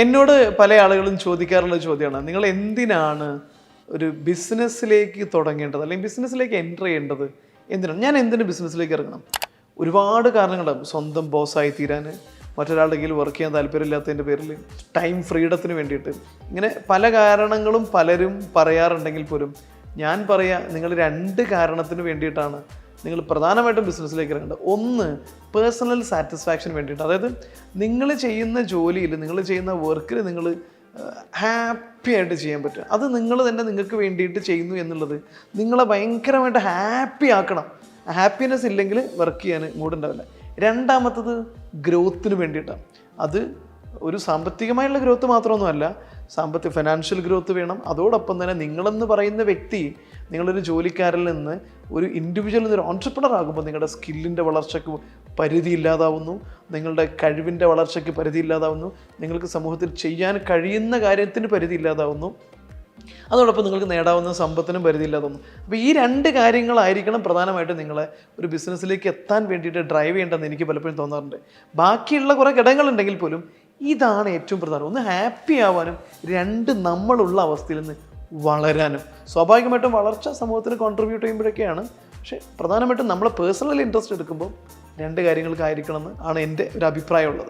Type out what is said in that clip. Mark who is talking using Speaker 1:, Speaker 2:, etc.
Speaker 1: എന്നോട് പല ആളുകളും ചോദിക്കാറുള്ള ചോദ്യമാണ്, നിങ്ങൾ എന്തിനാണ് ഒരു ബിസിനസ്സിലേക്ക് തുടങ്ങേണ്ടത് അല്ലെങ്കിൽ ബിസിനസ്സിലേക്ക് എൻ്റർ ചെയ്യേണ്ടത്? എന്തിനാണ് ഞാൻ എന്തിന് ബിസിനസ്സിലേക്ക് ഇറങ്ങണം? ഒരുപാട് കാരണങ്ങളുണ്ടാകും. സ്വന്തം ബോസായി തീരാൻ, മറ്റൊരാളുടെ കയ്യിൽ വർക്ക് ചെയ്യാൻ താല്പര്യമില്ലാത്തതിൻ്റെ പേരിൽ, ടൈം ഫ്രീഡത്തിന് വേണ്ടിയിട്ട്, ഇങ്ങനെ പല കാരണങ്ങളും പലരും പറയാറുണ്ടെങ്കിൽ പോലും ഞാൻ പറയാം, നിങ്ങൾ 2 കാരണത്തിന് വേണ്ടിയിട്ടാണ് നിങ്ങൾ പ്രധാനമായിട്ടും ബിസിനസ്സിലേക്ക് ഇറങ്ങേണ്ടത്. ഒന്ന്, പേഴ്സണൽ സാറ്റിസ്ഫാക്ഷന് വേണ്ടിയിട്ട്. അതായത് നിങ്ങൾ ചെയ്യുന്ന ജോലിയിൽ, നിങ്ങൾ ചെയ്യുന്ന വർക്കിൽ നിങ്ങൾ ഹാപ്പി ആയിട്ട് ചെയ്യാൻ പറ്റും. അത് നിങ്ങൾ തന്നെ നിങ്ങൾക്ക് വേണ്ടിയിട്ട് ചെയ്യുന്നു എന്നുള്ളത് നിങ്ങളെ ഭയങ്കരമായിട്ട് ഹാപ്പി ആക്കണം. ഹാപ്പിനെസ് ഇല്ലെങ്കിൽ വർക്ക് ചെയ്യാൻ മൂടുണ്ടാവില്ല. രണ്ടാമത്തത് ഗ്രോത്തിന് വേണ്ടിയിട്ടാണ്. അത് ഒരു സാമ്പത്തികമായുള്ള ഗ്രോത്ത് മാത്രമൊന്നുമല്ല, ഫിനാൻഷ്യൽ ഗ്രോത്ത് വേണം. അതോടൊപ്പം തന്നെ നിങ്ങളെന്ന് പറയുന്ന വ്യക്തി, നിങ്ങളൊരു ജോലിക്കാരിൽ നിന്ന് ഒരു ഇൻഡിവിജ്വൽ ഒരു ഓൺട്രപ്രണർ ആകുമ്പോൾ നിങ്ങളുടെ സ്കില്ലിൻ്റെ വളർച്ചയ്ക്ക് പരിധി ഇല്ലാതാവുന്നു, നിങ്ങളുടെ കഴിവിൻ്റെ വളർച്ചയ്ക്ക് പരിധി ഇല്ലാതാവുന്നു, നിങ്ങൾക്ക് സമൂഹത്തിൽ ചെയ്യാൻ കഴിയുന്ന കാര്യത്തിന് പരിധി ഇല്ലാതാവുന്നു, അതോടൊപ്പം നിങ്ങൾക്ക് നേടാവുന്ന സമ്പത്തിനും പരിധി ഇല്ലാതാവുന്നു. അപ്പോൾ ഈ 2 കാര്യങ്ങളായിരിക്കണം പ്രധാനമായിട്ടും നിങ്ങളെ ഒരു ബിസിനസ്സിലേക്ക് എത്താൻ വേണ്ടിയിട്ട് ഡ്രൈവ് ചെയ്യേണ്ടതെന്ന് എനിക്ക് പലപ്പോഴും തോന്നാറുണ്ട്. ബാക്കിയുള്ള കുറേ ഘടകങ്ങളുണ്ടെങ്കിൽ പോലും ഇതാണ് ഏറ്റവും പ്രധാനം. ഒന്ന്, ഹാപ്പി ആവാനും, 2, നമ്മളുള്ള അവസ്ഥയിൽ നിന്ന് വളരാനും. സ്വാഭാവികമായിട്ടും വളർച്ച സമൂഹത്തിന് കോൺട്രിബ്യൂട്ട് ചെയ്യുമ്പോഴൊക്കെയാണ്, പക്ഷേ പ്രധാനമായിട്ടും നമ്മളെ പേഴ്സണൽ ഇൻട്രസ്റ്റ് എടുക്കുമ്പോൾ 2 കാര്യങ്ങൾക്കായിരിക്കണം എന്ന് ആണ് എൻ്റെ ഒരു അഭിപ്രായമുള്ളത്.